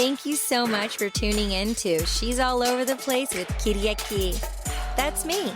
Thank you so much for tuning in to She's All Over the Place with Kiriaki. That's me.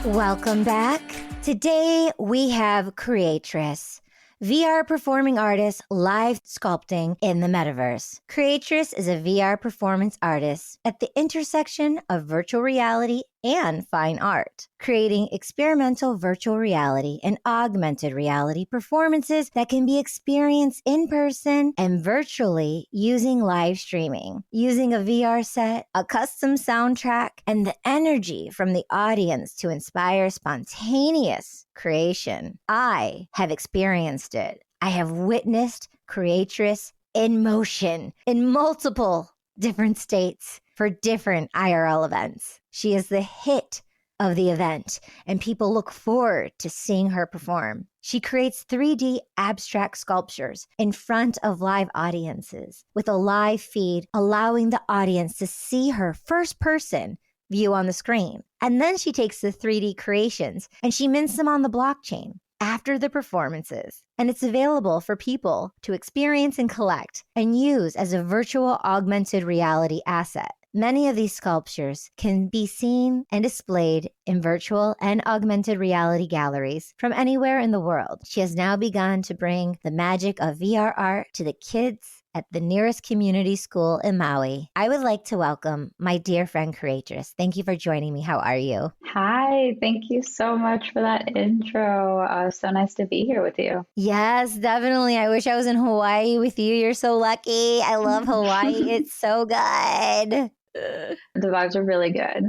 Welcome back. Today we have Creatress, VR performing artist live sculpting in the Metaverse. Creatress is a VR performance artist at the intersection of virtual reality and fine art, creating experimental virtual reality and augmented reality performances that can be experienced in person and virtually using live streaming. Using a VR set, a custom soundtrack, and the energy from the audience to inspire spontaneous creation. I have experienced it. I have witnessed Creatress in motion in multiple different states for different IRL events. She is the hit of the event, and people look forward to seeing her perform. She creates 3D abstract sculptures in front of live audiences with a live feed, allowing the audience to see her first person view on the screen. And then she takes the 3D creations and she mints them on the blockchain after the performances. And it's available for people to experience and collect and use as a virtual augmented reality asset. Many of these sculptures can be seen and displayed in virtual and augmented reality galleries from anywhere in the world. She has now begun to bring the magic of VR art to the kids at the nearest community school in Maui. I would like to welcome my dear friend Creatress. Thank you for joining me. How are you? Hi, thank you so much for that intro. So nice to be here with you. Yes, definitely. I wish I was in Hawaii with you. You're so lucky. I love Hawaii. It's so good. The vibes are really good.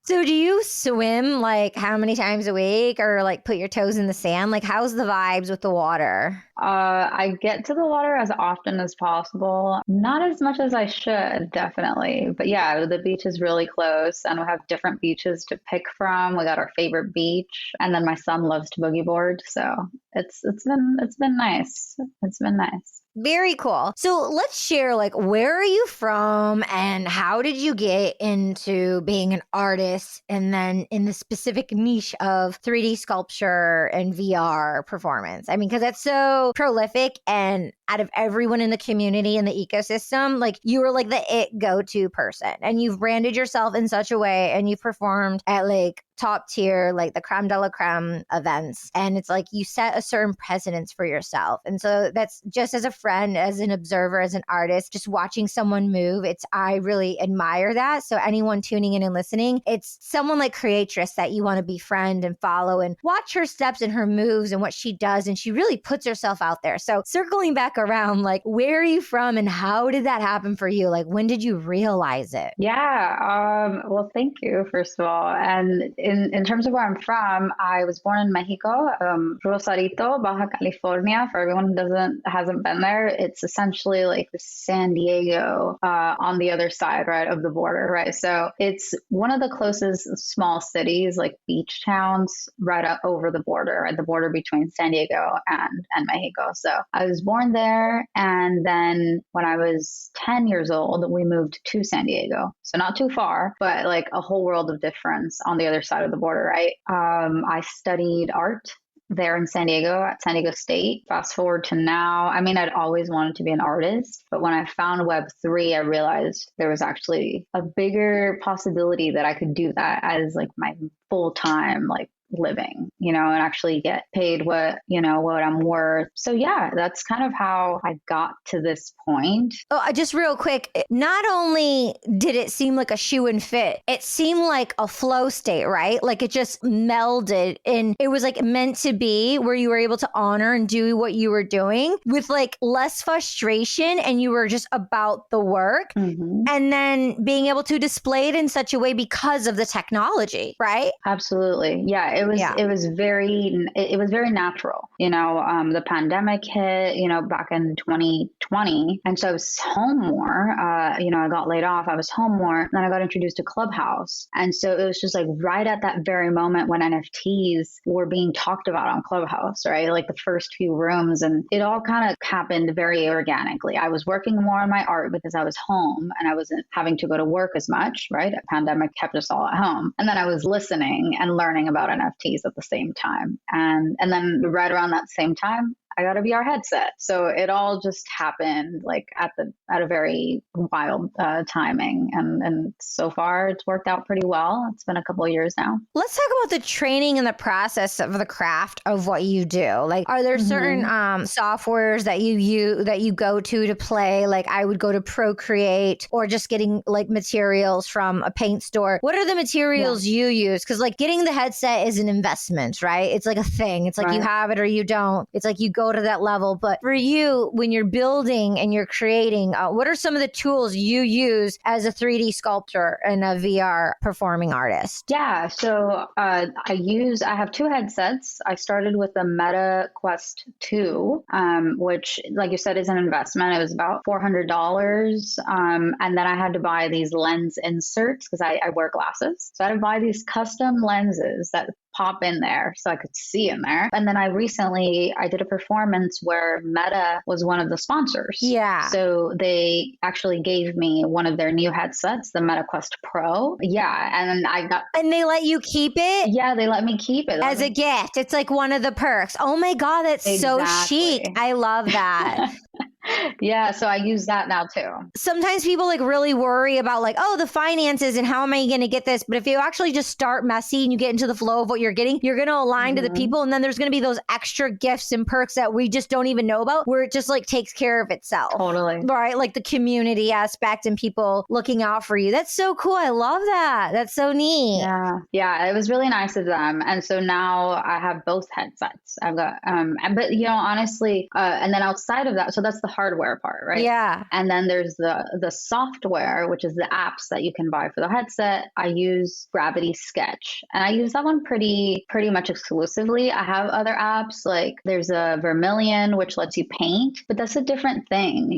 So do you swim like how many times a week or like put your toes in the sand? Like how's the vibes with the water? I get to the water as often as possible. Not as much as I should, definitely. But yeah, the beach is really close and we have different beaches to pick from. We got our favorite beach. And then my son loves to boogie board. So it's been nice. It's been nice. Very cool. So let's share like where are you from and how did you get into being an artist and then in the specific niche of 3D sculpture and VR performance? I mean, because that's so prolific and out of everyone in the community and the ecosystem, like you were like the it go-to person and you've branded yourself in such a way and you've performed at like top tier, like the creme de la creme events. And it's like you set a certain precedence for yourself. And so that's just as a friend, as an observer, as an artist, just watching someone move. I really admire that. So anyone tuning in and listening, it's someone like Creatress that you want to befriend and follow and watch her steps and her moves and what she does. And she really puts herself out there. So circling back around, like, where are you from and how did that happen for you? Like, when did you realize it? Yeah. Well, thank you, first of all. And in terms of where I'm from, I was born in Mexico, Rosarito, Baja California. For everyone who hasn't been there, it's essentially like the San Diego on the other side, right, of the border, right? So it's one of the closest small cities, like beach towns, right up over the border, right, the border between San Diego and Mexico. So I was born there, and then when I was 10 years old, we moved to San Diego. So not too far, but like a whole world of difference on the other side of the border, right? I studied art there in San Diego at San Diego State. Fast forward to now, I mean, I'd always wanted to be an artist, but when I found Web3, I realized there was actually a bigger possibility that I could do that as like my full-time like living, and actually get paid what I'm worth. So yeah, that's kind of how I got to this point. Oh, just real quick, not only did it seem like a shoe and fit, it seemed like a flow state, right? Like it just melded and it was like meant to be where you were able to honor and do what you were doing with like less frustration and you were just about the work and then being able to display it in such a way because of the technology, right? Absolutely. Yeah. It was very natural. The pandemic hit, back in 2020. And so I was home more, I got laid off. I was home more. Then I got introduced to Clubhouse. And so it was just like right at that very moment when NFTs were being talked about on Clubhouse, right? Like the first few rooms, and it all kind of happened very organically. I was working more on my art because I was home and I wasn't having to go to work as much, right? The pandemic kept us all at home. And then I was listening and learning about NFTs at the same time. And then right around that same time, I got a VR headset. So it all just happened like at a very wild timing, and so far it's worked out pretty well. It's been a couple of years now. Let's talk about the training and the process of the craft of what you do. Like, are there certain softwares that you go to play? Like, I would go to Procreate, or just getting like materials from a paint store. What are the materials you use? Because like getting the headset is an investment, right? It's like a thing. It's like you have it or you don't. It's like you go to that level. But for you, when you're building and you're creating, what are some of the tools you use as a 3D sculptor and a VR performing artist? Yeah, so I have two headsets. I started with the Meta Quest 2, which, like you said, is an investment. It was about $400. And then I had to buy these lens inserts because I wear glasses. So I had to buy these custom lenses that pop in there so I could see in there. And then I did a performance where Meta was one of the sponsors. Yeah. So they actually gave me one of their new headsets, the Meta Quest Pro. Yeah. And they let you keep it? Yeah, they let me keep it. As a gift. It's like one of the perks. Oh my God, that's so chic. I love that. Yeah, so I use that now too. Sometimes people like really worry about like, oh, the finances and how am I going to get this? But if you actually just start messy and you get into the flow of what you're getting, you're going to align to the people. And then there's going to be those extra gifts and perks that we just don't even know about, where it just like takes care of itself. Totally. Right? Like the community aspect and people looking out for you. That's so cool. I love that. That's so neat. Yeah, it was really nice of them. And so now I have both headsets. I've got, but honestly, and then outside of that, so that's the hardware part, right? Yeah. And then there's the software, which is the apps that you can buy for the headset. I use Gravity Sketch, and I use that one pretty much exclusively. I have other apps, like there's a Vermilion, which lets you paint, but that's a different thing.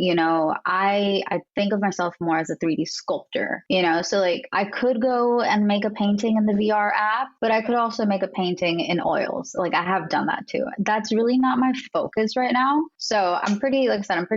I think of myself more as a 3D sculptor, so like I could go and make a painting in the VR app, but I could also make a painting in oils. Like I have done that too. That's really not my focus right now. So I'm pretty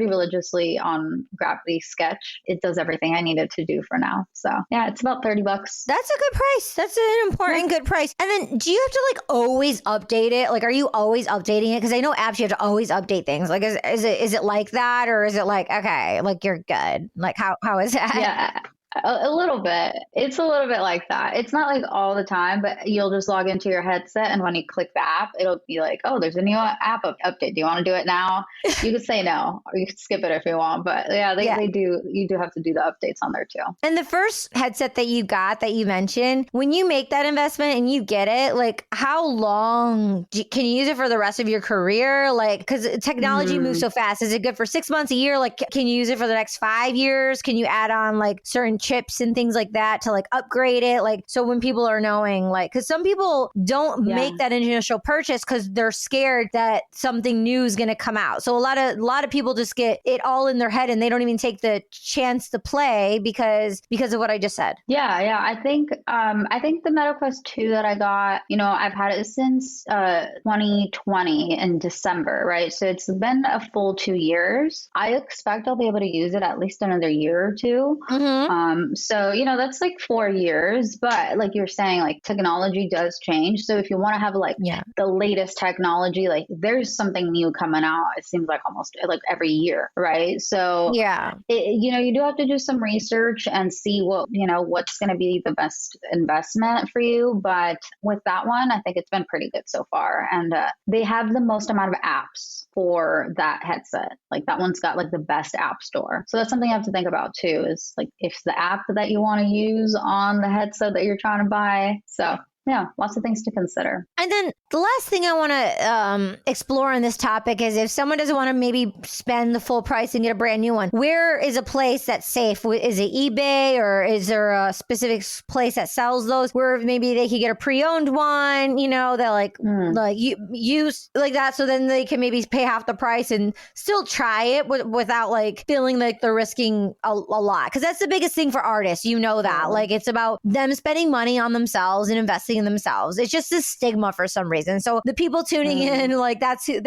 religiously on Gravity Sketch. It does everything I need it to do for now. So yeah, it's about $30. That's a good price. That's an important good price. And then do you have to like always update it? Like, are you always updating it? Because I know apps, you have to always update things. Like, is it like that? Or is it like, okay, like you're good? Like how is that? Yeah. A little bit. It's a little bit like that. It's not like all the time, but you'll just log into your headset, and when you click the app, it'll be like, oh, there's a new app update. Do you want to do it now? You could say no, or you could skip it if you want. But they do. You do have to do the updates on there too. And the first headset that you got that you mentioned, when you make that investment and you get it, like how long can you use it for the rest of your career? Like, because technology moves so fast. Is it good for 6 months, a year? Like, can you use it for the next 5 years? Can you add on like certain chips and things like that to like upgrade it? Like, so when people are knowing, like, because some people don't make that initial purchase because they're scared that something new is going to come out. So a lot of people just get it all in their head and they don't even take the chance to play because of what I just said. Yeah. I think the MetaQuest 2 that I got, I've had it since 2020 in December, right? So it's been a full 2 years. I expect I'll be able to use it at least another year or two. So, that's like 4 years, but like you're saying, like technology does change. So if you want to have like the latest technology, like there's something new coming out, it seems like almost like every year, right? So you do have to do some research and see what's going to be the best investment for you. But with that one, I think it's been pretty good so far. And they have the most amount of apps for that headset. Like that one's got like the best app store. So that's something you have to think about too, is like if the app that you want to use on the headset that you're trying to buy. So yeah, lots of things to consider. And then the last thing I want to explore on this topic is if someone doesn't want to maybe spend the full price and get a brand new one, where is a place that's safe? Is it eBay, or is there a specific place that sells those where maybe they could get a pre-owned one, that like you use like that, so then they can maybe pay half the price and still try it without like feeling like they're risking a lot? Because that's the biggest thing for artists, that. Like it's about them spending money on themselves and investing experiencing themselves. It's just this stigma for some reason. So the people tuning in, like that's who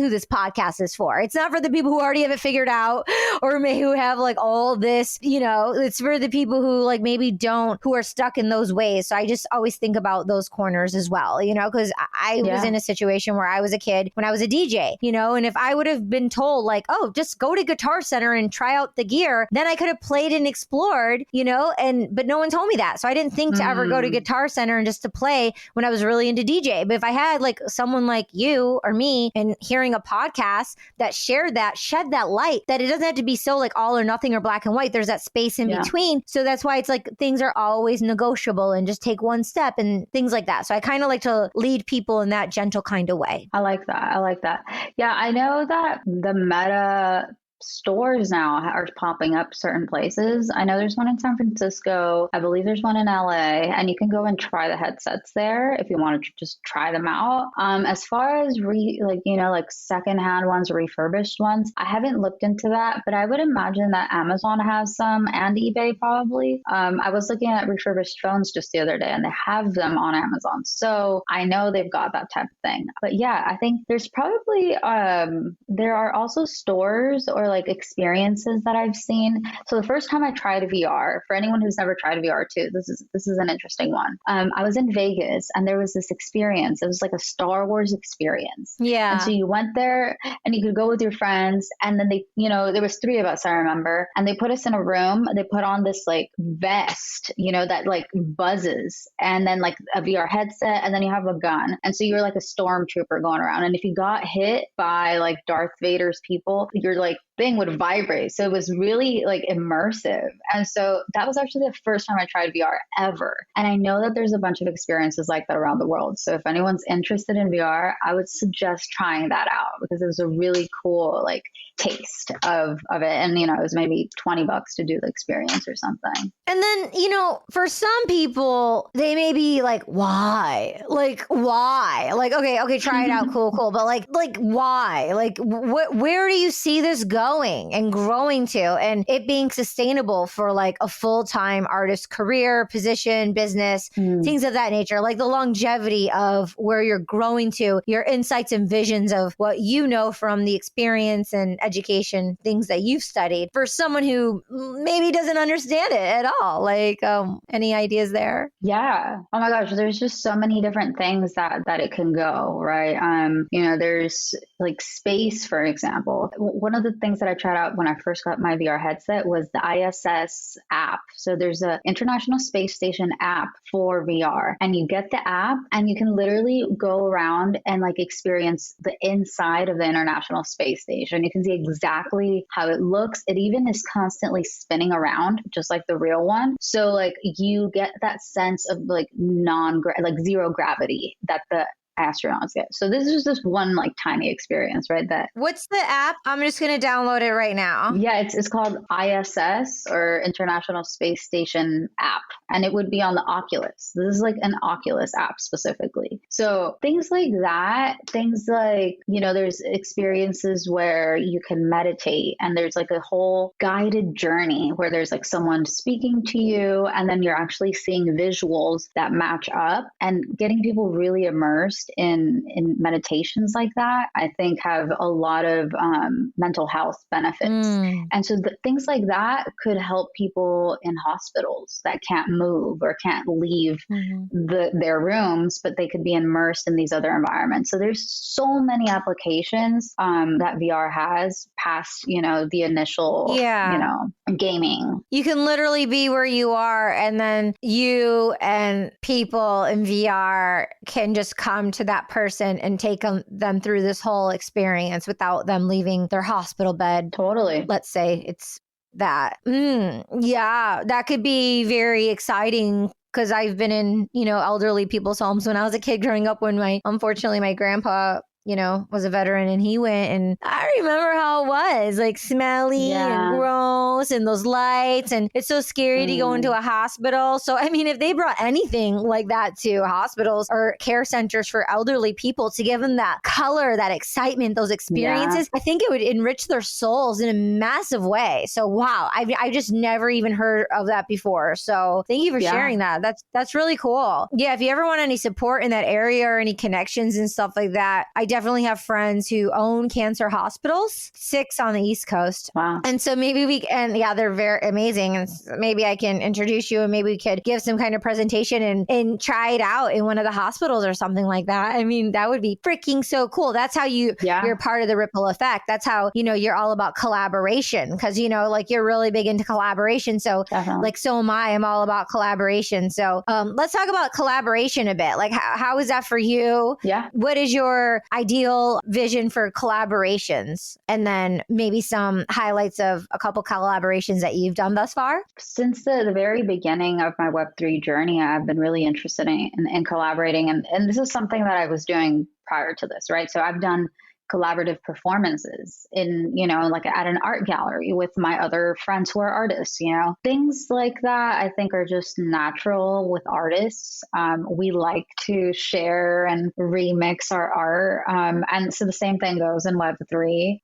this podcast is for. It's not for the people who already have it figured out or who have like all this, it's for the people who like maybe don't, who are stuck in those ways. So I just always think about those corners as well, because I was in a situation where I was a kid when I was a DJ, and if I would have been told like, oh, just go to Guitar Center and try out the gear, then I could have played and explored, but no one told me that. So I didn't think to ever go to Guitar Center and just to play when I was really into DJ. But if I had like someone like you or me and hearing a podcast that shed that light, that it doesn't have to be so like all or nothing or black and white. There's that space in between. So that's why it's like things are always negotiable and just take one step and things like that. So I kind of like to lead people in that gentle kind of way. I like that. Yeah, I know that the Meta stores now are popping up certain places. I know there's one in San Francisco. I believe there's one in LA, and you can go and try the headsets there if you want to just try them out. As far as like secondhand ones or refurbished ones, I haven't looked into that, but I would imagine that Amazon has some and eBay probably. I was looking at refurbished phones just the other day, and they have them on Amazon, so I know they've got that type of thing. But yeah, I think there's probably there are also stores or like experiences that I've seen. So the first time I tried a VR, for anyone who's never tried a VR too, this is an interesting one. I was in Vegas and there was this experience. It was like a Star Wars experience. Yeah. And so you went there and you could go with your friends, and then they, there was 3 of us, I remember, and they put us in a room. They put on this like vest, that like buzzes, and then like a VR headset, and then you have a gun. And so you're like a stormtrooper going around. And if you got hit by like Darth Vader's people, you're like thing would vibrate. So it was really like immersive. And so that was actually the first time I tried VR ever. And I know that there's a bunch of experiences like that around the world. So if anyone's interested in VR, I would suggest trying that out because it was a really cool like taste of it. And, it was maybe $20 to do the experience or something. And then, for some people, they may be like, why? Like, why? Like, okay, try it out. Cool. But like, why? Like, where do you see this going and growing to and it being sustainable for like a full-time artist career, position, business, things of that nature, like the longevity of where you're growing to, your insights and visions of what you know from the experience and education, things that you've studied for someone who maybe doesn't understand it at all. Like, any ideas there? Yeah. Oh my gosh. There's just so many different things that it can go, right? There's like space, for example. One of the things that I tried out when I first got my VR headset was the ISS app. So there's a International Space Station app for VR, and you get the app and you can literally go around and like experience the inside of the International Space Station. You can see exactly how it looks. It even is constantly spinning around, just like the real one. So like you get that sense of like zero gravity that the astronauts get. So this is just one like tiny experience, right? What's the app? I'm just going to download it right now. Yeah, it's called ISS or International Space Station app, and it would be on the Oculus. This is like an Oculus app specifically. So things like that, there's experiences where you can meditate, and there's like a whole guided journey where there's like someone speaking to you, and then you're actually seeing visuals that match up, and getting people really immersed in meditations like that, I think have a lot of mental health benefits. And so things like that could help people in hospitals that can't move or can't leave their rooms, but they could be immersed in these other environments. So there's so many applications that VR has past, the initial, gaming. You can literally be where you are, and then you and people in VR can just come to that person and take them through this whole experience without them leaving their hospital bed. Totally. Let's say it's that. Yeah, that could be very exciting. Because I've been in, elderly people's homes when I was a kid growing up, when unfortunately my grandpa was a veteran, and he went, and I remember how it was, like smelly and gross and those lights, and it's so scary to go into a hospital. So, I mean, if they brought anything like that to hospitals or care centers for elderly people to give them that color, that excitement, those experiences, I think it would enrich their souls in a massive way. So, wow, I just never even heard of that before. So thank you for sharing that. That's really cool. Yeah, if you ever want any support in that area or any connections and stuff like that, I definitely have friends who own cancer hospitals, 6 on the East Coast. Wow. And so maybe they're very amazing. And maybe I can introduce you, and maybe we could give some kind of presentation and try it out in one of the hospitals or something like that. I mean, that would be freaking so cool. That's how you're part of the ripple effect. That's how, you're all about collaboration, because, like you're really big into collaboration. So like, so am I. I'm all about collaboration. So let's talk about collaboration a bit. Like, how is that for you? Yeah. What is your ideal vision for collaborations? And then maybe some highlights of a couple collaborations that you've done thus far? Since the very beginning of my Web3 journey, I've been really interested in collaborating. And this is something that I was doing prior to this, right? So I've done collaborative performances in, like at an art gallery with my other friends who are artists, things like that. I think are just natural with artists. We like to share and remix our art. And so the same thing goes in Web3.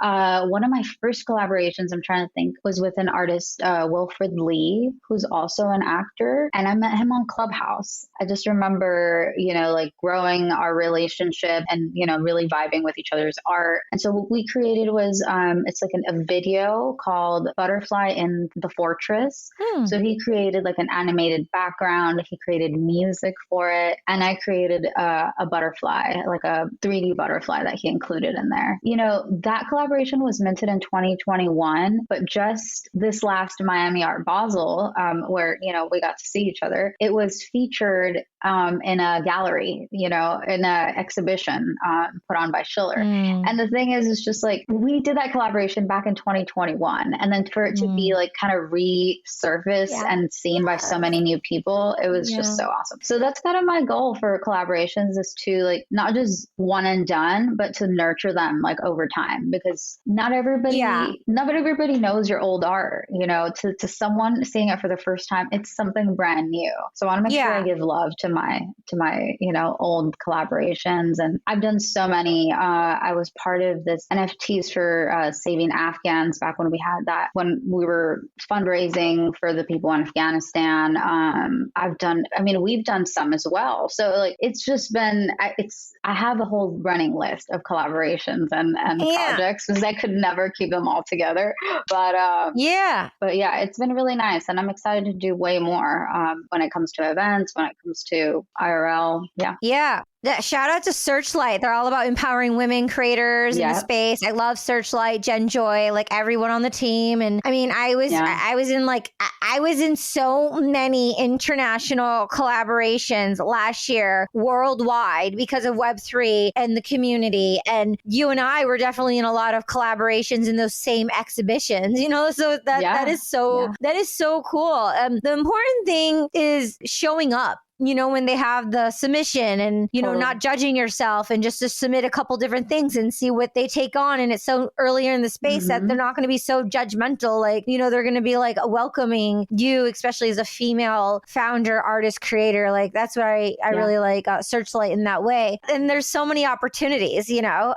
One of my first collaborations, I'm trying to think, was with an artist, Wilfred Lee, who's also an actor. And I met him on Clubhouse. I just remember, like growing our relationship and, really vibing with each other's art. And so what we created was, it's like a video called Butterfly in the Fortress. So he created like an animated background. He created music for it. And I created a butterfly, like a 3D butterfly that he included in there. That collaboration was minted in 2021, but just this last Miami Art Basel, where, we got to see each other, it was featured in a gallery, in an exhibition put on by Schiller. And the thing is, it's just like, we did that collaboration back in 2021. And then for it to be like kind of resurfaced and seen by so many new people, it was just so awesome. So that's kind of my goal for collaborations, is to like, not just one and done, but to nurture them like over time, because not everybody knows your old art, to someone seeing it for the first time, it's something brand new. So I want to make sure I give love to my, old collaborations. And I've done so many. I was part of this NFTs for saving Afghans back when we had that, when we were fundraising for the people in Afghanistan. We've done some as well. So like, it's just been, I have a whole running list of collaborations and projects, because I could never keep them all together. But it's been really nice. And I'm excited to do way more when it comes to events, when it comes to IRL. Yeah. Shout out to Searchlight. They're all about empowering women creators in the space. I love Searchlight, Jen Joy, like everyone on the team. And I mean, I was in so many international collaborations last year worldwide because of Web3 and the community. And you and I were definitely in a lot of collaborations in those same exhibitions, so that is so cool. The important thing is showing up. When they have the submission and, not judging yourself, and just to submit a couple different things and see what they take on. And it's so earlier in the space that they're not going to be so judgmental. Like, they're going to be like welcoming you, especially as a female founder, artist, creator. Like, that's what I really like Searchlight in that way. And there's so many opportunities,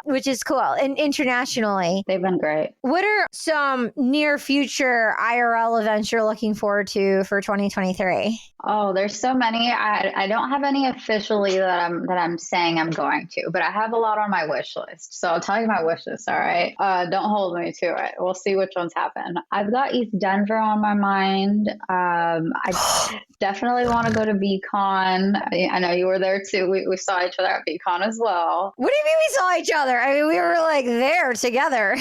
which is cool. And internationally, they've been great. What are some near future IRL events you're looking forward to for 2023? Oh, there's so many. I don't have any officially that I'm saying I'm going to, but I have a lot on my wish list. So I'll tell you my wish list. All right. Don't hold me to it. We'll see which ones happen. I've got East Denver on my mind. I definitely want to go to VCon. I know you were there too. We saw each other at VCon as well. What do you mean we saw each other? I mean, we were like there together.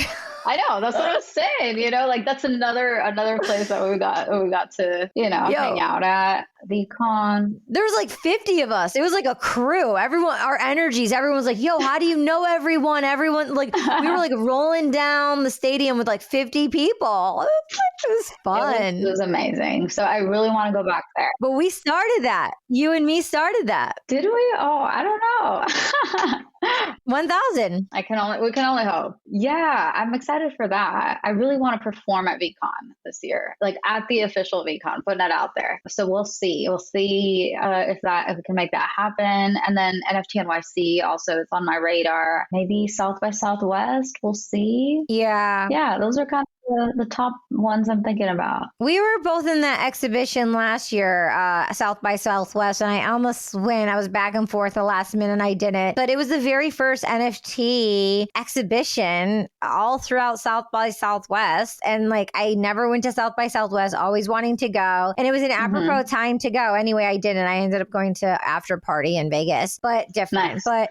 I know. That's what I was saying. Like that's another place that we got to, hang out at. VCon. There was like 50 of us. It was like a crew. Everyone, our energies, everyone's like, yo, how do you know everyone? Everyone, like, we were like rolling down the stadium with like 50 people. It was fun. It was amazing. So I really want to go back there. But we started that. You and me started that. Did we? Oh, I don't know. 1,000. We can only hope. Yeah, I'm excited for that. I really want to perform at VCon this year, like at the official VCon, putting it out there. So we'll see. We'll see if we can make that happen. And then NFT NYC also is on my radar. Maybe South by Southwest. We'll see. Yeah. Yeah, those are kind of the top ones I'm thinking about. We were both in that exhibition last year, South by Southwest, and I almost went. I was back and forth the last minute and I didn't. But it was the very first NFT exhibition all throughout South by Southwest. And like, I never went to South by Southwest, always wanting to go. And it was an apropos time to go. Anyway, I didn't. I ended up going to after party in Vegas, but different. Nice. But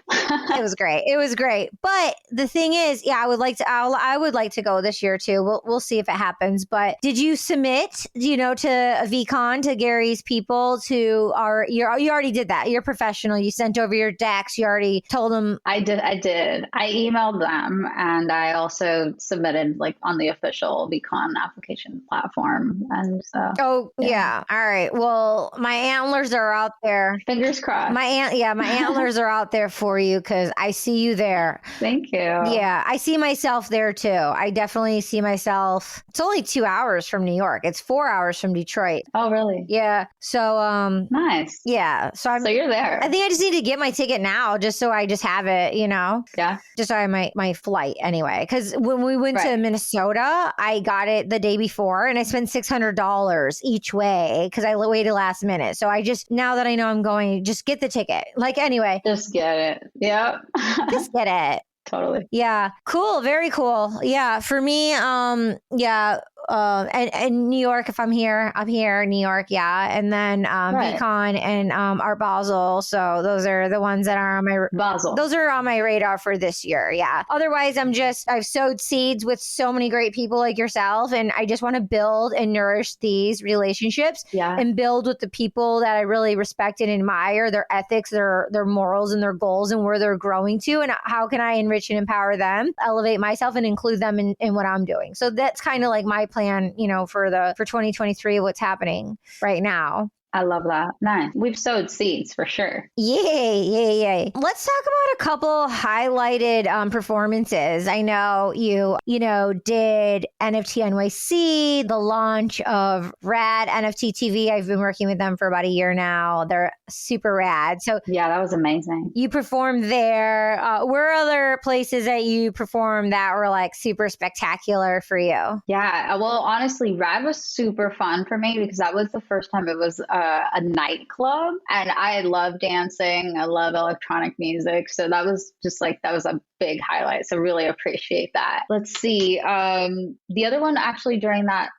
it was great. It was great. But the thing is, yeah, I would like to go this year too. We'll see if it happens. But did you submit, to a VCon, to Gary's people, you already did that. You're professional. You sent over your decks. You already told them. I did. I emailed them, and I also submitted like on the official VCon application platform. And so. Oh yeah. All right. Well, my antlers are out there. Fingers crossed. My antlers are out there for you because I see you there. Thank you. Yeah, I see myself there too. I definitely see myself. It's only 2 hours from New York. It's 4 hours from Detroit. Oh, really? Yeah. So, nice. Yeah. So you're there. I think I just need to get my ticket now, just so I just have it, Yeah. Just so I have my flight anyway. Because when we went to Minnesota, I got it the day before and I spent $600 each way because I waited last minute. So now that I know I'm going, just get the ticket. Like, anyway. Just get it. Yep. Just get it. Totally. Yeah. Cool. Very cool. Yeah. For me, and New York, if I'm here, New York. Yeah. And then, VCon and, Art Basel. So those are the ones that are on my those are on my radar for this year. Yeah. Otherwise, I've sowed seeds with so many great people like yourself. And I just want to build and nourish these relationships and build with the people that I really respect and admire, their ethics, their morals and their goals and where they're growing to. And how can I enrich and empower them, elevate myself and include them in what I'm doing. So that's kind of like my plan, for 2023, what's happening right now. I love that. Nice. We've sowed seeds for sure. Yay. Let's talk about a couple highlighted performances. I know you did NFT NYC, the launch of Rad NFT TV. I've been working with them for about a year now. They're super rad. So yeah, that was amazing. You performed there. Where are other places that you performed that were like super spectacular for you? Yeah. Well, honestly, Rad was super fun for me because that was the first time it was a nightclub, and I love dancing. I love electronic music. So that was a big highlight. So really appreciate that. Let's see. The other one actually during that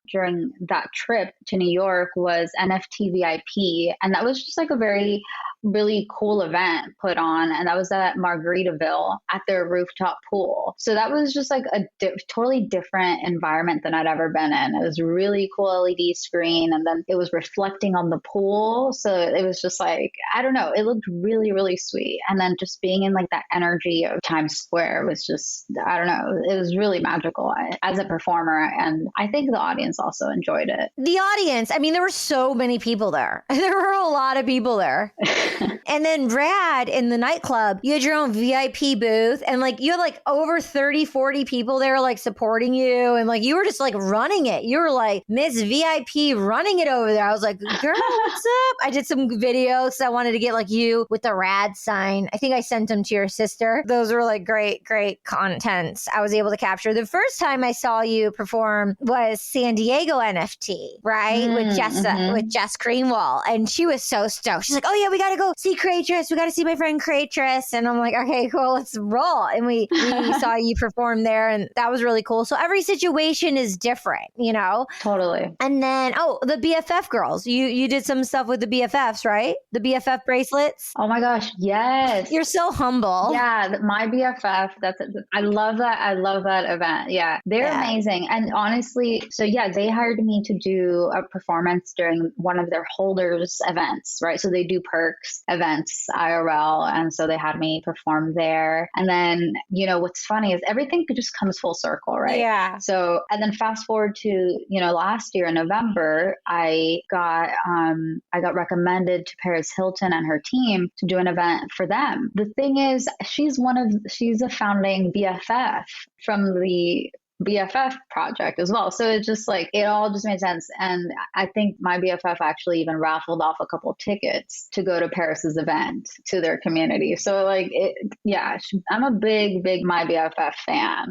trip to New York was NFT VIP. And that was just like a really cool event put on, and that was at Margaritaville at their rooftop pool. So that was just like a totally different environment than I'd ever been in. It was a really cool LED screen, and then it was reflecting on the pool. So it was just like, I don't know, it looked really, really sweet. And then just being in like that energy of Times Square was just, I don't know, it was really magical as a performer. And I think the audience also enjoyed it. The audience, there were so many people there. There were a lot of people there. And then Rad in the nightclub, you had your own VIP booth, and like you had like over 30, 40 people there like supporting you, and like you were just like running it. You were like Miss VIP running it over there. I was like, girl, what's up? I did some videos. I wanted to get like you with the Rad sign. I think I sent them to your sister. Those were like great contents I was able to capture. The first time I saw you perform was San Diego NFT, right? With Jess Greenwald. And she was so stoked. She's like, oh yeah, we got to go see Creatress. We got to see my friend Creatress. And I'm like, okay, cool, let's roll. And we saw you perform there, and that was really cool. So every situation is different, Totally. And then, the BFF girls, you did some stuff with the BFFs, right? The BFF bracelets. Oh my gosh. Yes. You're so humble. Yeah. My BFF. I love that. I love that event. Yeah. They're amazing. And honestly, so yeah, they hired me to do a performance during one of their holders events, right? So they do perks Works events IRL. And so they had me perform there. And then, what's funny is everything just comes full circle, right? Yeah. So, and then fast forward to, last year in November, I got recommended to Paris Hilton and her team to do an event for them. The thing is, she's a founding BFF from the BFF project as well. So it's just like, it all just made sense. And I think my BFF actually even raffled off a couple of tickets to go to Paris's event to their community. So like, I'm a big My BFF fan.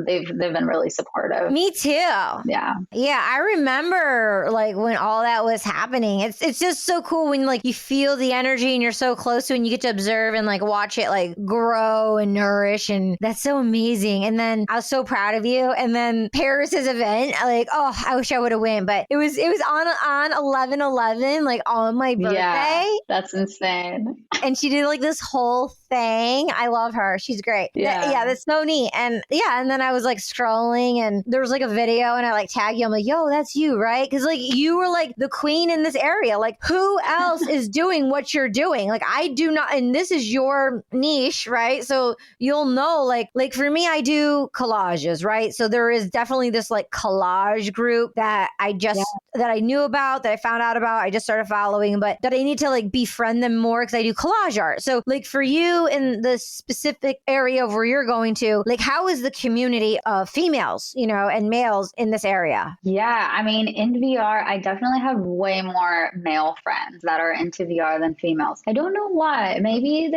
They've been really supportive. Me too. Yeah. Yeah. I remember like when all that was happening, it's just so cool when like you feel the energy and you're so close to it and you get to observe and like watch it like grow and nourish. And that's so amazing. And then I was so proud of you. And then Paris's event, like, oh, I wish I would have went, but it was on 11/11, like on my birthday. Yeah, that's insane. And she did like this whole thing. I love her. She's great. Yeah. That's so neat. And and then I was like scrolling and there was like a video and I like tag you. I'm like, yo, that's you, right? Because like you were like the queen in this area. Like who else is doing what you're doing? Like I do not, and this is your niche, right? So you'll know like for me, I do collages, right? So there is definitely this like collage group that that I knew about, that I found out about, I just started following, but that I need to like befriend them more because I do collage art. So like for you in the specific area of where you're going to, like how is the community of females, and males in this area? Yeah, I mean, in VR, I definitely have way more male friends that are into VR than females. I don't know why. Maybe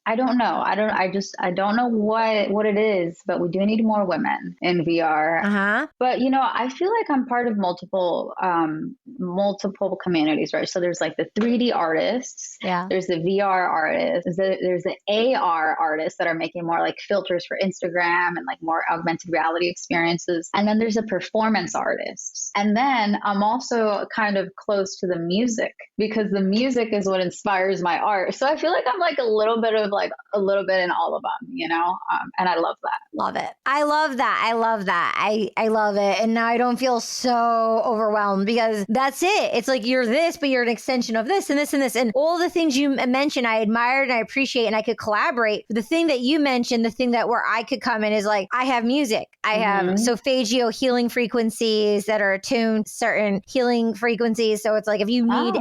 I don't know. I don't know what it is, but we do need more women in VR. Uh-huh. But I feel like I'm part of multiple communities, right? So there's like the 3D artists, there's the VR artists, there's the AR artists that are making more like filters for Instagram and like more augmented reality experiences. And then there's the performance artists. And then I'm also kind of close to the music because the music is what inspires my art. So I feel like I'm like a little bit in all of them, and I love that. Love it. I love that. I love that. I love it. And now I don't feel so overwhelmed because that's it. It's like you're this, but you're an extension of this and this and this. And all the things you mentioned, I admired and I appreciate and I could collaborate. The thing that you mentioned, the thing that where I could come in is like, I have music. I have solfeggio healing frequencies that are attuned to certain healing frequencies. So it's like, if you need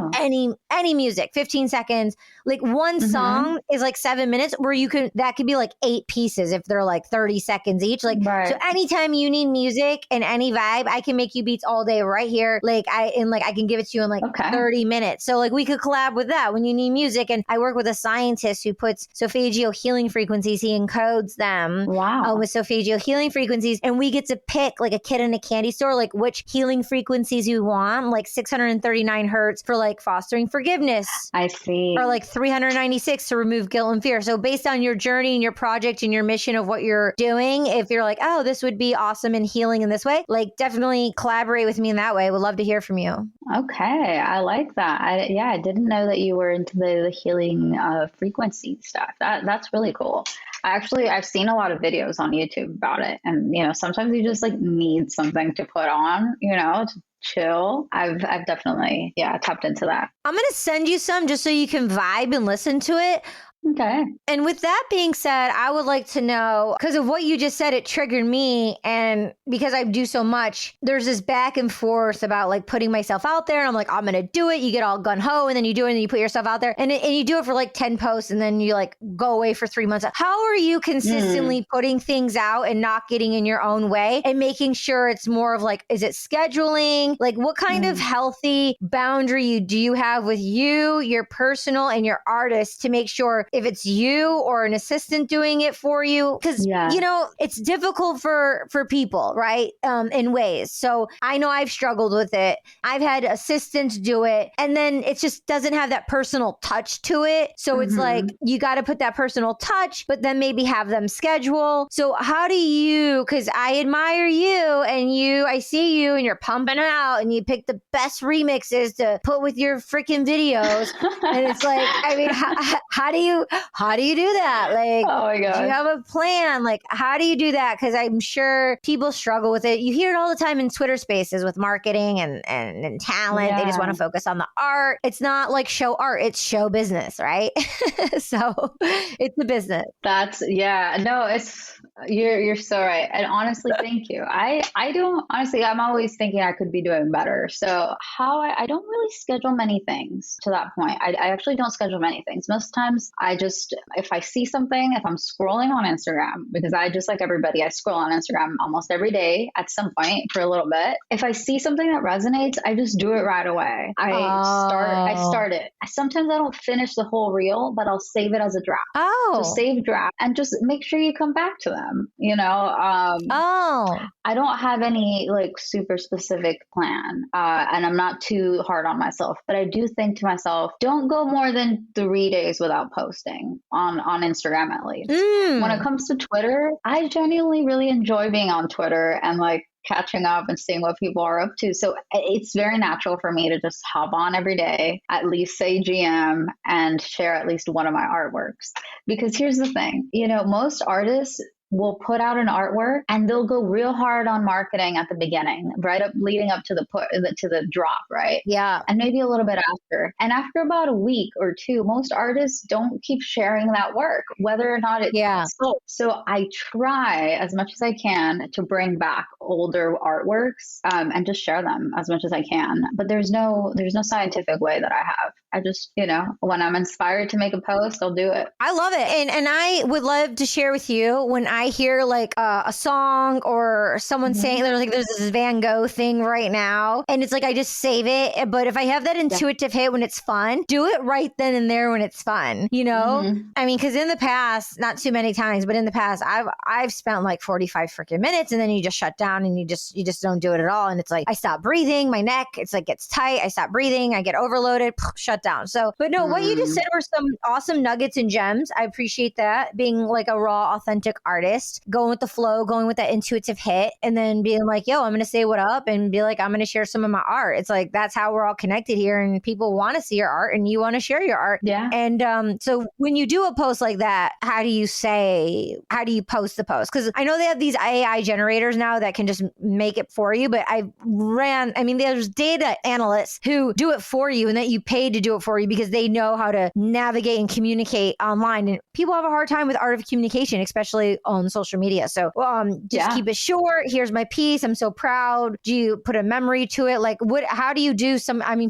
any music, 15 seconds, like one song is like 7 minutes where that could be like 8 pieces if they're like 30 seconds each. Like, so anytime you need music and any vibe, I can make you beats all day right here. Like I can give it to you in like 30 minutes. So like we could collab with that when you need music. And I work with a scientist who puts solfeggio healing frequencies. He encodes them with solfeggio healing frequencies. And we get to pick like a kid in a candy store, like which healing frequencies you want, like 639 hertz for like fostering forgiveness. I see. Or like 396 to remove guilt and fear. So based on your journey and your project and your mission of what you're doing, if you're like, oh, this would be awesome in healing in this way, like definitely collaborate with me in that way. Would love to hear from you. Okay. I like that. I didn't know that you were into the healing frequency stuff. That's really cool. I've seen a lot of videos on YouTube about it. And, sometimes you just like need something to put on, to chill. I've definitely, tapped into that. I'm going to send you some just so you can vibe and listen to it. Okay. And with that being said, I would like to know, because of what you just said, it triggered me. And because I do so much, there's this back and forth about like putting myself out there. And I'm like, I'm going to do it. You get all gun ho and then you do it and then you put yourself out there and you do it for like 10 posts and then you like go away for 3 months. How are you consistently putting things out and not getting in your own way and making sure it's more of like, is it scheduling? Like what kind of healthy boundary do you have with you, your personal and your artist to make sure if it's you or an assistant doing it for you, because it's difficult for people, right? In ways. So I know I've struggled with it. I've had assistants do it, and then it just doesn't have that personal touch to it. So it's like you got to put that personal touch, but then maybe have them schedule. So how do you? Because I admire you, and I see you, and you're pumping out, and you pick the best remixes to put with your freaking videos, and it's like, I mean, how do you? How do you do that? Like, Oh my do you God. have a plan? Like, how do you do that? Because I'm sure people struggle with it. You hear it all the time in Twitter spaces with marketing and talent. They just want Yeah. to focus on the art. It's not like show art, it's show business, right? So it's a business. That's yeah, no, it's you're so right. And honestly, thank you. I don't honestly I'm always thinking I could be doing better. So how I don't really schedule many things to that point. I actually don't schedule many things. Most times I just if I see something, if I'm scrolling on Instagram, because I just like everybody, I scroll on Instagram almost every day at some point for a little bit. If I see something that resonates, I just do it right away. I Oh. start it. Sometimes I don't finish the whole reel, but I'll save it as a draft. So Oh. save draft and just make sure you come back to them. Oh. I don't have any like super specific plan, and I'm not too hard on myself. But I do think to myself, don't go more than 3 days without posting on Instagram at least. When it Mm. comes to Twitter, I genuinely really enjoy being on Twitter and like catching up and seeing what people are up to. So it's very natural for me to just hop on every day, at least say GM and share at least one of my artworks. Because here's the thing, most artists will put out an artwork and they'll go real hard on marketing at the beginning, right up leading up to the drop, right? Yeah. And maybe a little bit after. And after about a week or two, most artists don't keep sharing that work, whether or not it's Yeah. sold. So I try as much as I can to bring back older artworks and just share them as much as I can. But there's no scientific way that I have. I just, when I'm inspired to make a post, I'll do it. I love it. And I would love to share with you when I hear like a song or someone saying there's this Van Gogh thing right now. And it's like, I just save it. But if I have that intuitive hit when it's fun, do it right then and there when it's fun, Mm-hmm. I mean, because in the past, not too many times, but in the past, I've spent like 45 freaking minutes and then you just shut down and you just don't do it at all. And it's like, I stop breathing, my neck, it's like gets tight. I stop breathing, I get overloaded, shut down. So, but no, what you just said were some awesome nuggets and gems. I appreciate that. Being like a raw, authentic artist, going with the flow, going with that intuitive hit, and then being like, yo, I'm going to say what up and be like, I'm going to share some of my art. It's like, that's how we're all connected here. And people want to see your art and you want to share your art. Yeah. And so when you do a post like that, how do you post the post? Because I know they have these AI generators now that can just make it for you. But there's data analysts who do it for you and that you pay to do it for you because they know how to navigate and communicate online. And people have a hard time with art of communication, especially on social media. So keep it short. Here's my piece. I'm so proud. Do you put a memory to it? Like how do you do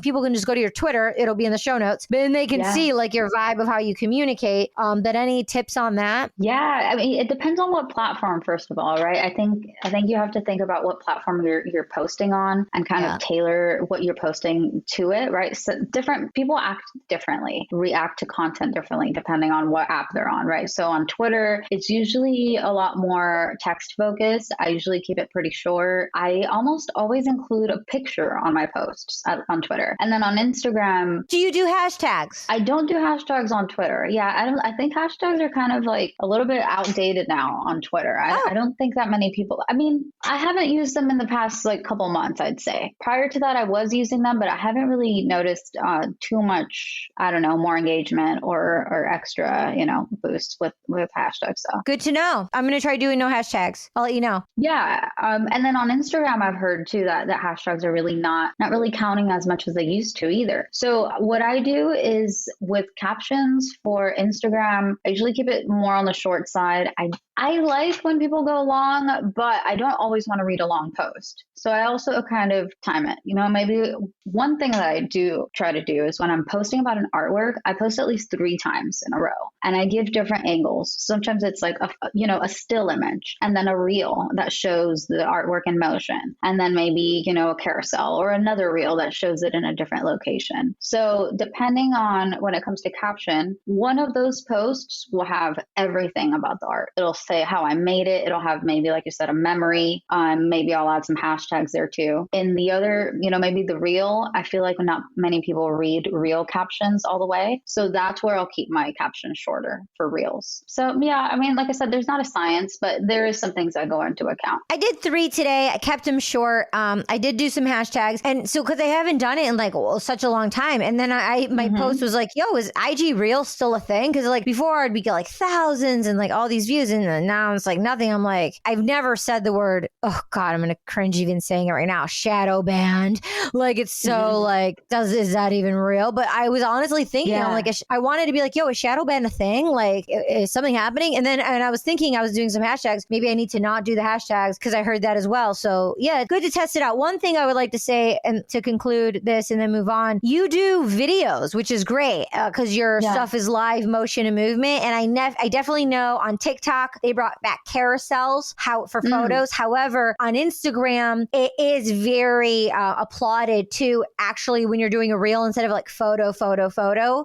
people can just go to your Twitter. It'll be in the show notes, but then they can see like your vibe of how you communicate. But any tips on that? Yeah. I mean, it depends on what platform, first of all, right? I think you have to think about what platform you're posting on and kind of tailor what you're posting to it, right? So different people act differently, react to content differently, depending on what app they're on, right? So on Twitter, it's usually a lot more text focused. I usually keep it pretty short. I almost always include a picture on my posts on Twitter. And then on Instagram, do you do hashtags? I don't do hashtags on Twitter. Yeah, I think hashtags are kind of like a little bit outdated now on Twitter. I don't think that many people, I mean, I haven't used them in the past like couple months, I'd say. Prior to that, I was using them, but I haven't really noticed too much, I don't know, more engagement or extra, boosts with hashtags. So good to know. I'm going to try doing no hashtags. I'll let you know. Yeah. And then on Instagram, I've heard too that hashtags are really not really counting as much as they used to either. So what I do is with captions for Instagram, I usually keep it more on the short side. I like when people go long, but I don't always want to read a long post. So I also kind of time it. Maybe one thing that I do try to do is when I'm posting about an artwork, I post at least 3 times in a row and I give different angles. Sometimes it's like a still image and then a reel that shows the artwork in motion. And then maybe, a carousel or another reel that shows it in a different location. So depending on when it comes to caption, one of those posts will have everything about the art. It'll say how I made it. It'll have maybe, like you said, a memory. Maybe I'll add some hashtags there too. In the other, maybe the reel, I feel like not many people read reel captions all the way. So that's where I'll keep my captions shorter for reels. So yeah, I mean, like I said, there's not a science, but there is some things that go into account. I did 3 today. I kept them short. I did do some hashtags. And so, cause I haven't done it in like such a long time. And then my post was like, yo, is IG Reel still a thing? Cause like before I'd be get like thousands and like all these views. And then now it's like nothing. I'm like, I've never said the word, oh God, I'm going to cringe even saying it right now. Shadow banned. Like it's so like, is that even real? But I was honestly thinking, I'm like, I wanted to be like, yo, is shadow ban a thing? Like is something happening? And I was thinking I was doing some hashtags. Maybe I need to not do the hashtags because I heard that as well. So yeah, good to test it out. One thing I would like to say and to conclude this and then move on, you do videos, which is great because your stuff is live motion and movement. And I definitely know on TikTok, they brought back carousels for photos. However, on Instagram, it is very applauded to actually when you're doing a reel instead of like photo,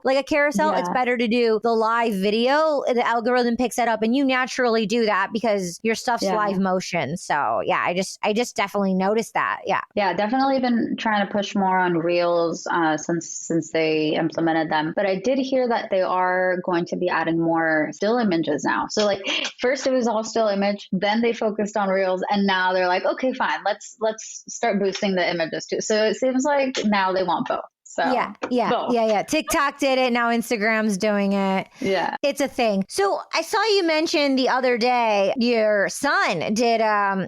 like a carousel, it's better to do the live video. The algorithm picks that up and you naturally do that because your stuff's live motion. So yeah, I just definitely noticed that. Yeah, definitely been trying to push more on reels since they implemented them. But I did hear that they are going to be adding more still images now. So like first it was all still image, then they focused on reels, and now they're like, okay, fine, let's start boosting the images too. So it seems like now they want both. So yeah. TikTok did it. Now Instagram's doing it. Yeah. It's a thing. So I saw you mention the other day, your son did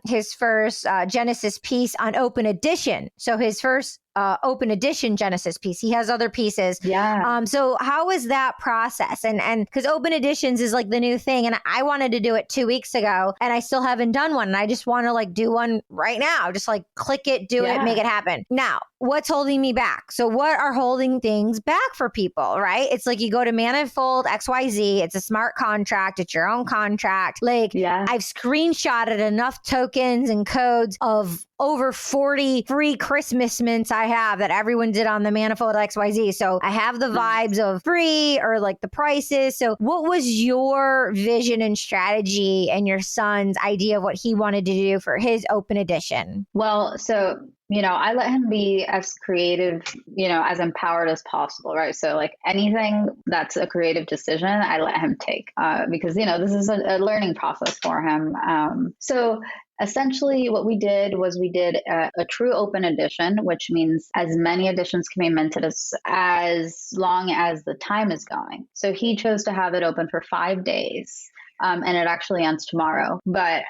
his first Genesis piece on Open Edition. So his first Open Edition Genesis piece. He has other pieces. Yeah. So how is that process? And because Open Editions is like the new thing, and I wanted to do it 2 weeks ago, and I still haven't done one. And I just want to like do one right now. Just like click it, do it, make it happen. Now, what's holding me back? So what are holding things back for people, right? It's like you go to Manifold XYZ. It's a smart contract. It's your own contract. Like I've screenshotted enough tokens and codes of over 40 free Christmas mints I have that everyone did on the Manifold XYZ. So I have the vibes of free or like the prices. So what was your vision and strategy and your son's idea of what he wanted to do for his Open Edition? Well, so I let him be as creative, as empowered as possible, right? So like anything that's a creative decision, I let him take because, this is a learning process for him. So essentially what we did was we did a true open edition, which means as many editions can be minted as long as the time is going. So he chose to have it open for 5 days and it actually ends tomorrow. But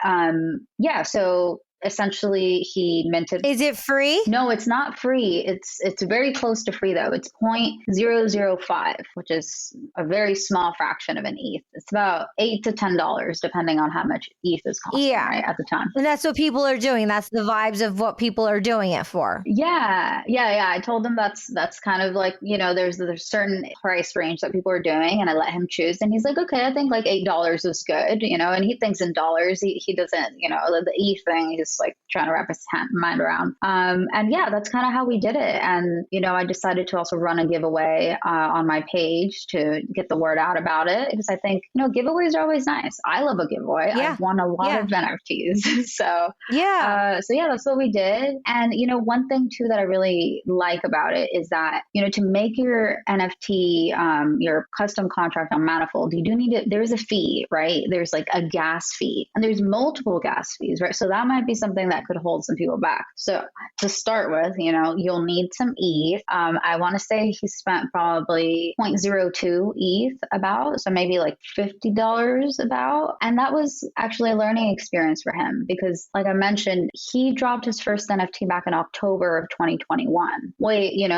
so essentially he minted. Is it free? No, it's not free. It's very close to free though. It's 0.005, which is a very small fraction of an ETH. It's about $8 to $10 depending on how much ETH is costing right, at the time. And that's what people are doing. That's the vibes of what people are doing it for. Yeah. I told him that's kind of like, there's certain price range that people are doing, and I let him choose. And he's like, okay, I think like $8 is good, and he thinks in dollars. He doesn't, the ETH thing, he's like trying to wrap his mind around. And that's kind of how we did it. And, I decided to also run a giveaway on my page to get the word out about it, because I think, giveaways are always nice. I love a giveaway. I've won a lot of NFTs. So that's what we did. And, one thing too that I really like about it is that, to make your NFT, your custom contract on Manifold, you do need it. There's a fee, right? There's like a gas fee, and there's multiple gas fees, right? So that might be something that could hold some people back. So to start with, you'll need some ETH. I want to say he spent probably 0.02 ETH about, so maybe like $50 about. And that was actually a learning experience for him because, like I mentioned, he dropped his first NFT back in October of 2021.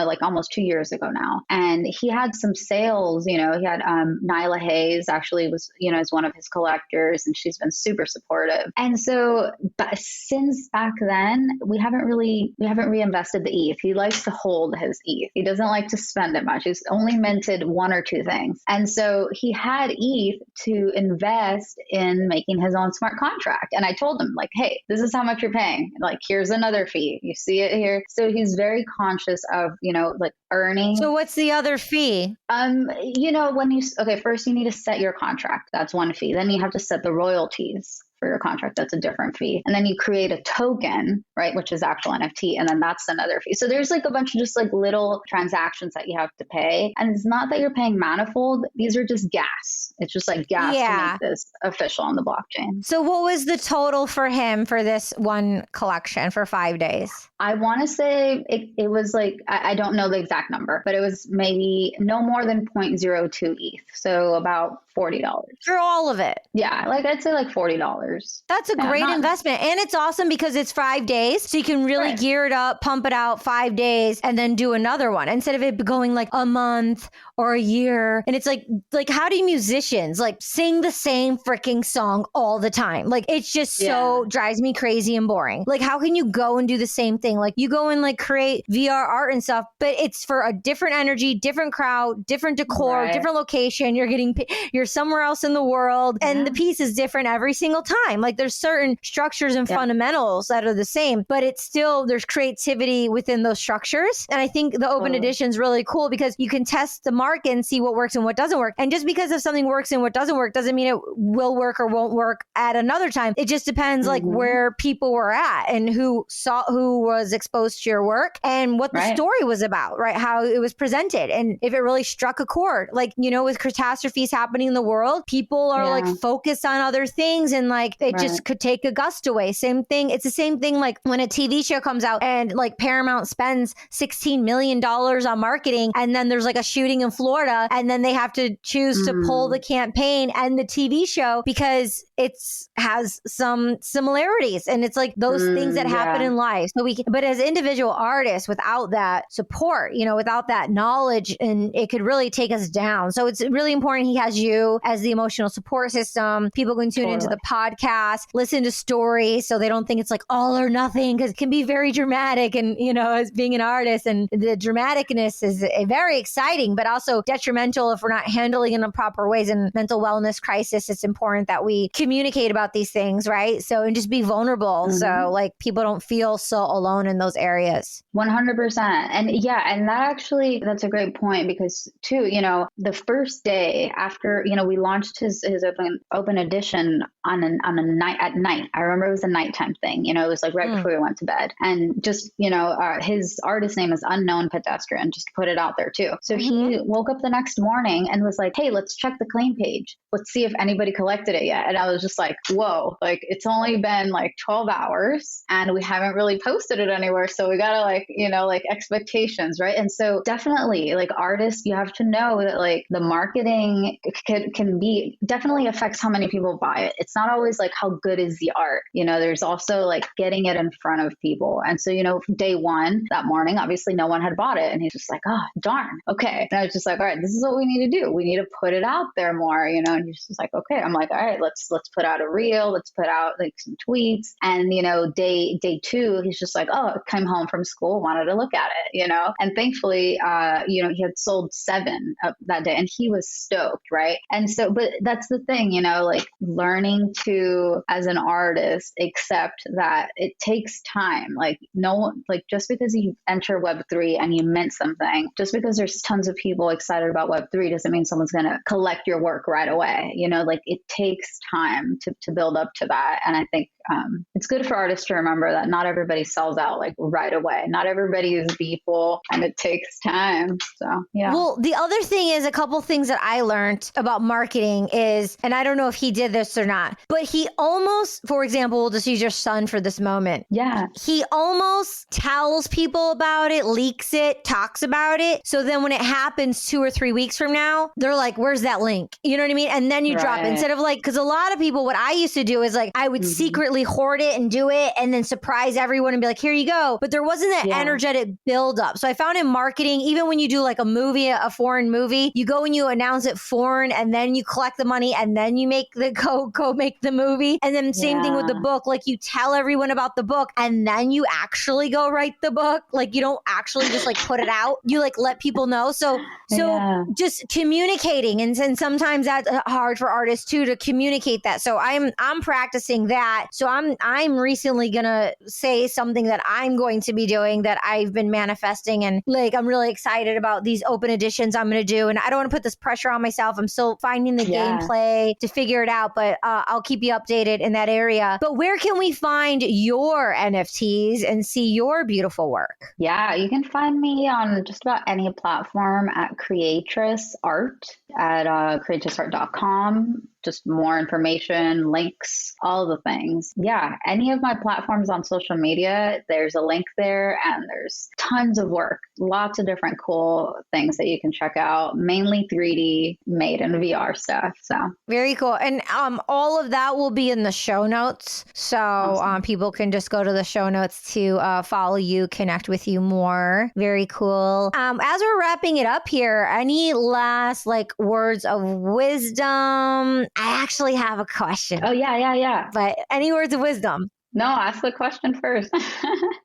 Like almost 2 years ago now. And he had some sales, he had Nyla Hayes actually was, is one of his collectors, and she's been super supportive. And so, but since back then, we haven't reinvested the ETH. He likes to hold his ETH. He doesn't like to spend it much. He's only minted one or two things. And so he had ETH to invest in making his own smart contract. And I told him, like, hey, this is how much you're paying. Like, here's another fee. You see it here. So he's very conscious of, like earning. So what's the other fee? First you need to set your contract. That's one fee. Then you have to set the royalties for your contract. That's a different fee. And then you create a token, right, which is actual NFT. And then that's another fee. So there's like a bunch of just like little transactions that you have to pay. And it's not that you're paying manifold. These are just gas. It's just like gas to make this official on the blockchain. So what was the total for him for this one collection for 5 days? I want to say it was like, I don't know the exact number, but it was maybe no more than 0.02 ETH. So about $40. For all of it? Yeah, like I'd say like $40. That's a great investment. And it's awesome because it's 5 days. So you can really gear it up, pump it out 5 days, and then do another one instead of it going like a month or a year. And it's like how do musicians like sing the same freaking song all the time? Like it's just so drives me crazy and boring. Like how can you go and do the same thing? Like you go and like create VR art and stuff, but it's for a different energy, different crowd, different decor, different location. You're somewhere else in the world and the piece is different every single time. Like there's certain structures and fundamentals that are the same, but it's still, there's creativity within those structures. And I think the open edition is really cool because you can test the market and see what works and what doesn't work. And just because if something works and what doesn't work doesn't mean it will work or won't work at another time. It just depends like where people were at and who was exposed to your work and what the story was about, right? How it was presented and if it really struck a chord. Like, with catastrophes happening in the world, people are like focused on other things and like it just could take a gust away. Same thing. It's the same thing like when a TV show comes out and like Paramount spends $16 million on marketing and then there's like a shooting in Florida and then they have to choose to pull the campaign and the TV show because it has some similarities and it's like those things that happen in life. So but as individual artists, without that support, without that knowledge, and it could really take us down. So it's really important he has you as the emotional support system. People can tune into the podcast, listen to stories so they don't think it's like all or nothing because it can be very dramatic and, as being an artist and the dramaticness is very exciting, but also detrimental if we're not handling it in proper ways. And mental wellness crisis, it's important that we communicate about these things, right? So, and just be vulnerable. So like people don't feel so alone in those areas. 100%. And that's a great point because too, the first day after, we launched his open edition on a night at night. I remember it was a nighttime thing, it was like right before we went to bed and just, his artist name is Unknown Pedestrian, just to put it out there too. So he woke up the next morning and was like, hey, let's check the claim page. Let's see if anybody collected it yet. And I was just like, whoa, like it's only been like 12 hours and we haven't really posted it anywhere. So we gotta like expectations, right? And so definitely like artists, you have to know that like the marketing can be definitely affects how many people buy it. It's not always like how good is the art, there's also like getting it in front of people. And so, day one that morning, obviously no one had bought it. And he's just like, oh, darn. Okay. And I was just like, all right, this is what we need to do. We need to put it out there more, and he's just like, okay. I'm like, all right, let's put out a reel. Let's put out like some tweets. And, day two, he's just like, oh, came home from school, wanted to look at it, and thankfully, he had sold 7 that day and he was stoked. Right. And so, but that's the thing, like learning to, as an artist, accept that it takes time. Like just because you enter Web3 and you mint something, just because there's tons of people excited about Web3 doesn't mean someone's going to collect your work right away. Like it takes time to build up to that. And I think it's good for artists to remember that not everybody sells out like right away. Not everybody is people and it takes time. So, yeah. Well, the other thing is a couple things that I learned about marketing is, and I don't know if he did this or not, but he almost, for example, we'll just use your son for this moment. Yeah. He almost tells people about it, leaks it, talks about it. So then when it happens 2 or 3 weeks from now, they're like, where's that link? You know what I mean? And then you drop it instead of like, because a lot of people, what I used to do is like, I would secretly secretly hoard it and do it and then surprise everyone and be like, here you go. But there wasn't that energetic build up. So I found in marketing, even when you do like a movie, a foreign movie, you go and you announce it foreign and then you collect the money and then you make the go make the movie. And then same thing with the book. Like you tell everyone about the book and then you actually go write the book. Like you don't actually just like put it out. You like let people know. So just communicating and sometimes that's hard for artists too to communicate that. So I'm practicing that. So I'm recently gonna say something that I'm going to be doing that I've been manifesting, and like I'm really excited about these open editions I'm gonna do. And I don't want to put this pressure on myself. I'm still finding the gameplay to figure it out, but I'll keep you updated in that area. But where can we find your NFTs and see your beautiful work? Yeah, you can find me on just about any platform at Creatress Art at creatressart.com. Just more information, links, all the things. Yeah, any of my platforms on social media, there's a link there and there's tons of work, lots of different cool things that you can check out, mainly 3D made in VR stuff. So very cool. And all of that will be in the show notes. So awesome. People can just go to the show notes to follow you, connect with you more. Very cool. As we're wrapping it up here, any last like words of wisdom? I actually have a question. Oh, yeah. But any words of wisdom? No, ask the question first.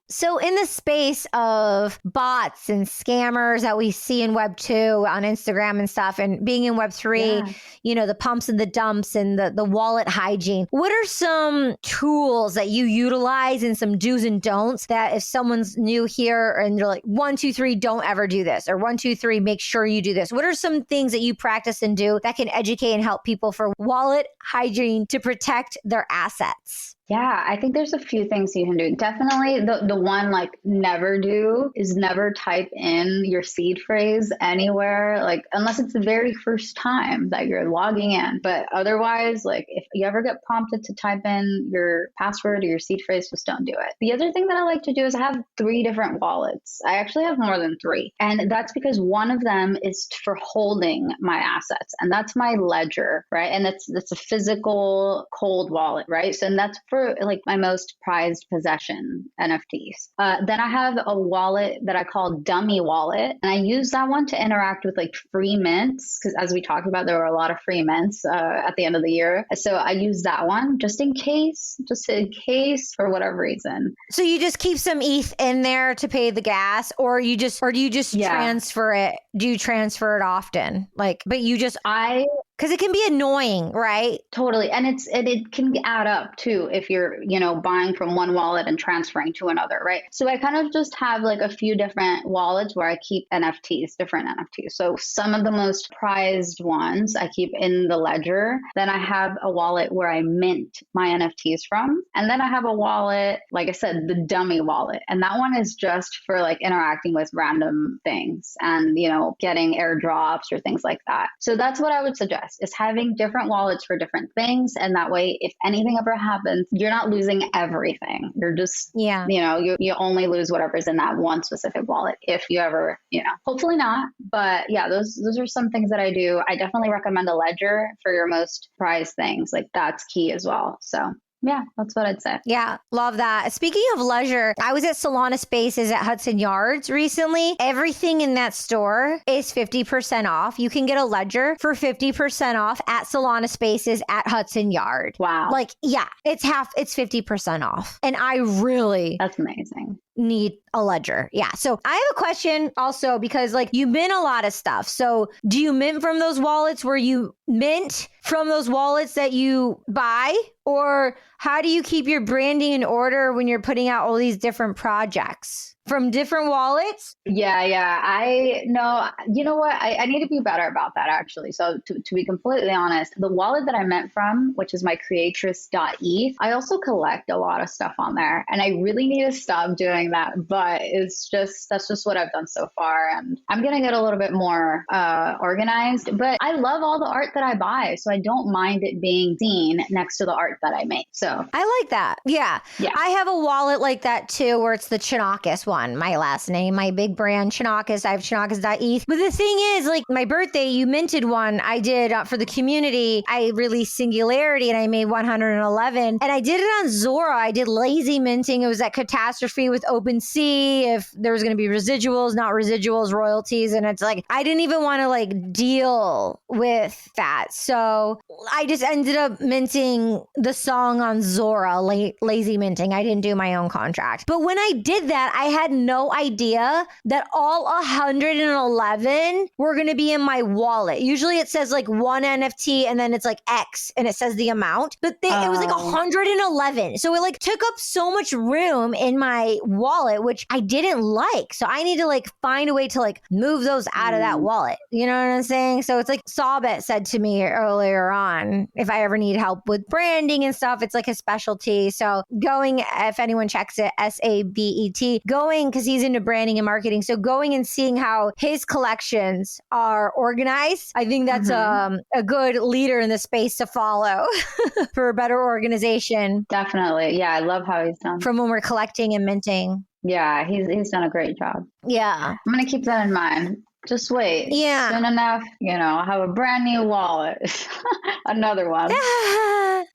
So in the space of bots and scammers that we see in Web 2 on Instagram and stuff, and being in Web 3, you know, the pumps and the dumps and the wallet hygiene, what are some tools that you utilize and some do's and don'ts that if someone's new here and they're like, 1, 2, 3, don't ever do this, or 1, 2, 3, make sure you do this? What are some things that you practice and do that can educate and help people for wallet hygiene to protect their assets? Yeah, I think there's a few things you can do. Definitely the one like never do is never type in your seed phrase anywhere, like unless it's the very first time that you're logging in. But otherwise, like if you ever get prompted to type in your password or your seed phrase, just don't do it. The other thing that I like to do is I have 3 different wallets. I actually have more than 3. And that's because one of them is for holding my assets. And that's my ledger, right? And it's a physical cold wallet, right? So and that's for like my most prized possession, NFTs. Then I have a wallet that I call Dummy Wallet, and I use that one to interact with like free mints, because as we talked about, there were a lot of free mints at the end of the year. So I use that one just in case for whatever reason. So you just keep some ETH in there to pay the gas, or do you just transfer it? Do you transfer it often? Like, but you just because it can be annoying, right? Totally. And it can add up too if you're, buying from one wallet and transferring to another, right? So I kind of just have like a few different wallets where I keep NFTs, different NFTs. So some of the most prized ones I keep in the ledger. Then I have a wallet where I mint my NFTs from. And then I have a wallet, like I said, the Dummy Wallet. And that one is just for like interacting with random things and, getting airdrops or things like that. So that's what I would suggest, is having different wallets for different things. And that way, if anything ever happens, you're not losing everything. You're just, you only lose whatever's in that one specific wallet if you ever, hopefully not. But yeah, those are some things that I do. I definitely recommend a ledger for your most prized things. Like that's key as well. So yeah, that's what I'd say. Yeah, love that. Speaking of leisure, I was at Solana Spaces at Hudson Yards recently. Everything in that store is 50% off. You can get a ledger for 50% off at Solana Spaces at Hudson Yard. Wow. Like, yeah, it's 50% off. And that's amazing. Need a ledger. Yeah. So I have a question also, because like you mint a lot of stuff. So do you mint from those wallets where you mint from those wallets that you buy? Or how do you keep your branding in order when you're putting out all these different projects from different wallets? Yeah. I know, you know what? I need to be better about that actually. So to be completely honest, the wallet that I mint from, which is my Creatress.eth, I also collect a lot of stuff on there, and I really need to stop doing that. But that's just what I've done so far. And I'm going to get a little bit more organized, but I love all the art that I buy. So I don't mind it being seen next to the art that I make. So I like that. Yeah. I have a wallet like that too, where it's the Chinakis one. one, my last name, my big brand, Chonacas. I have Chonacas.eth. But the thing is, like my birthday, you minted one. I did for the community. I released Singularity and I made 111. And I did it on Zora. I did lazy minting. It was that catastrophe with OpenSea. If there was going to be residuals, not residuals, royalties. And it's like, I didn't even want to like deal with that. So I just ended up minting the song on Zora, lazy minting. I didn't do my own contract. But when I did that, I had no idea that all 111 were going to be in my wallet. Usually it says like one NFT and then it's like X and it says the amount, but it was like 111. So it like took up so much room in my wallet, which I didn't like. So I need to like find a way to like move those out of that wallet. You know what I'm saying? So it's like Sawbet said to me earlier on, if I ever need help with branding and stuff, it's like a specialty. So going, if anyone checks it, SABET, going, because he's into branding and marketing. So going and seeing how his collections are organized, I think that's a good leader in the space to follow for a better organization. Definitely. Yeah, I love how he's done. From when we're collecting and minting. Yeah, he's done a great job. Yeah. I'm going to keep that in mind. Just wait. Yeah. Soon enough, I'll have a brand new wallet. Another one.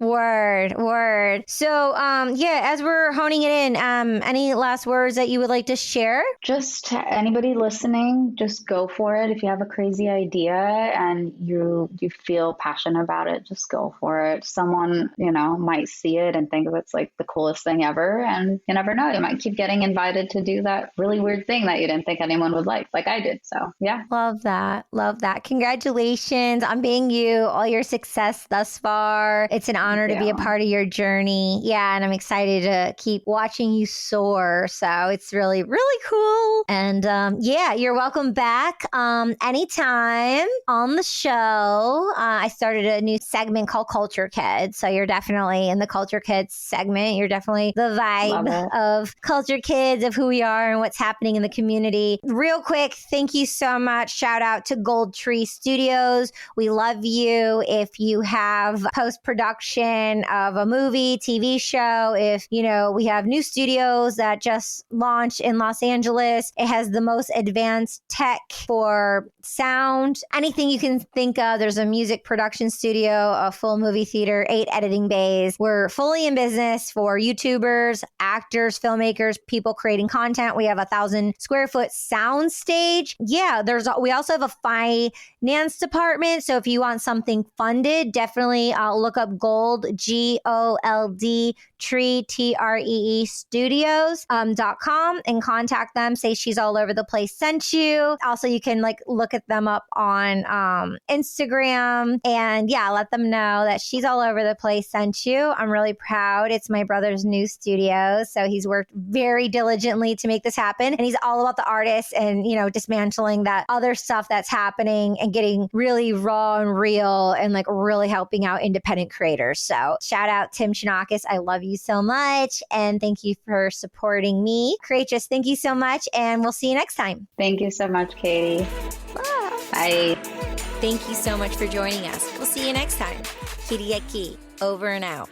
Word. So, as we're honing it in, any last words that you would like to share? Just anybody listening, just go for it. If you have a crazy idea and you feel passionate about it, just go for it. Someone, might see it and think it's like the coolest thing ever. And you never know, you might keep getting invited to do that really weird thing that you didn't think anyone would like I did. So, yeah. Love that. Congratulations on being you, all your success thus far. It's an honor to be a part of your journey. Yeah, and I'm excited to keep watching you soar. So it's really, really cool. And you're welcome back anytime on the show. I started a new segment called Culture Kids. So you're definitely in the Culture Kids segment. You're definitely the vibe of Culture Kids, of who we are and what's happening in the community. Real quick, thank you so much. Shout out to Gold Tree Studios. We love you. If you have post-production of a movie, TV show, if, we have new studios that just launched in Los Angeles. It has the most advanced tech for sound, anything you can think of. There's a music production studio, a full movie theater, 8 editing bays. We're fully in business for YouTubers, actors, filmmakers, people creating content. We have 1,000 square foot sound stage. Yeah, we also have a finance department. So if you want something funded, definitely look up Gold, GOLD, Tree, TREE Studios.com and contact them. Say She's All Over the Place sent you. Also, you can look at them up on Instagram and let them know that She's All Over the Place sent you. I'm really proud. It's my brother's new studio. So he's worked very diligently to make this happen. And he's all about the artists and, dismantling that other stuff that's happening and getting really raw and real and really helping out independent creators. So shout out Tim Chonacas. I love you so much. And thank you for supporting me. Creatress, thank you so much. And we'll see you next time. Thank you so much, Katie. Bye. Thank you so much for joining us. We'll see you next time. Kiriaki, over and out.